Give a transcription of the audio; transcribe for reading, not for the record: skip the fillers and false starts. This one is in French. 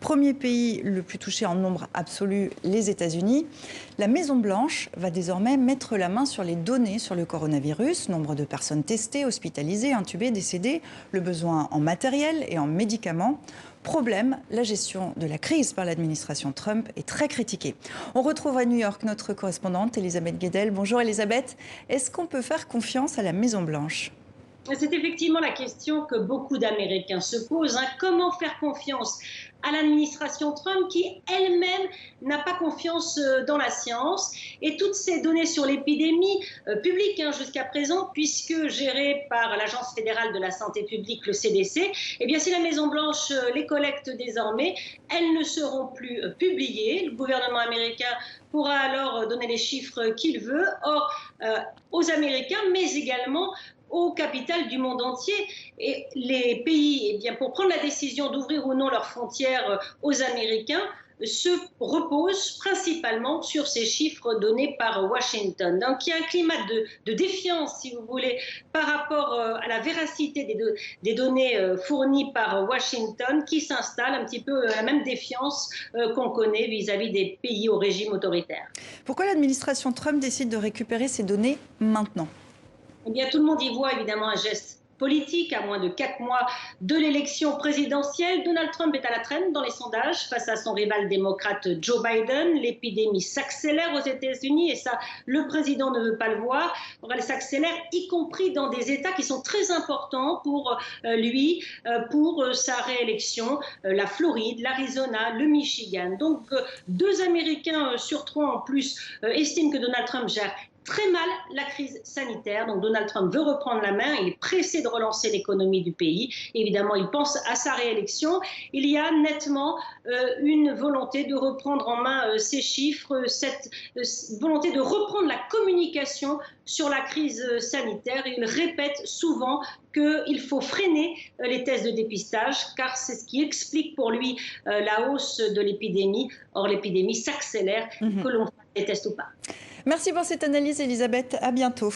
Premier pays le plus touché en nombre absolu, les États-Unis. La Maison-Blanche va désormais mettre la main sur les données sur le coronavirus, nombre de personnes testées, hospitalisées, intubées, décédées, le besoin en matériel et en médicaments. Problème, la gestion de la crise par l'administration Trump est très critiquée. On retrouve à New York notre correspondante Elisabeth Guedel. Bonjour Elisabeth, est-ce qu'on peut faire confiance à la Maison-Blanche ? C'est effectivement la question que beaucoup d'Américains se posent. Comment faire confiance à l'administration Trump qui elle-même n'a pas confiance dans la science et toutes ces données sur l'épidémie publiques jusqu'à présent, puisque gérées par l'Agence fédérale de la santé publique, le CDC, eh bien si la Maison-Blanche les collecte désormais, elles ne seront plus publiées. Le gouvernement américain pourra alors donner les chiffres qu'il veut. Or, aux Américains, mais également au capital du monde entier. Et les pays, pour prendre la décision d'ouvrir ou non leurs frontières aux Américains, se reposent principalement sur ces chiffres donnés par Washington. Donc il y a un climat de défiance, si vous voulez, par rapport à la véracité des données fournies par Washington qui s'installe un petit peu la même défiance qu'on connaît vis-à-vis des pays au régime autoritaire. Pourquoi l'administration Trump décide de récupérer ces données maintenant ? Eh bien, tout le monde y voit évidemment un geste politique. À moins de 4 mois de l'élection présidentielle, Donald Trump est à la traîne dans les sondages face à son rival démocrate Joe Biden. L'épidémie s'accélère aux États-Unis et ça, le président ne veut pas le voir. Or, elle s'accélère, y compris dans des États qui sont très importants pour lui, pour sa réélection, la Floride, l'Arizona, le Michigan. Donc, 2 Américains sur 3 en plus estiment que Donald Trump gère très mal la crise sanitaire. Donc Donald Trump veut reprendre la main, il est pressé de relancer l'économie du pays. Évidemment, il pense à sa réélection. Il y a nettement une volonté de reprendre en main ces chiffres, cette volonté de reprendre la communication sur la crise sanitaire. Il répète souvent qu'il faut freiner les tests de dépistage, car c'est ce qui explique pour lui la hausse de l'épidémie. Or, l'épidémie s'accélère, que l'on fasse des tests ou pas. Merci pour cette analyse, Elisabeth. À bientôt.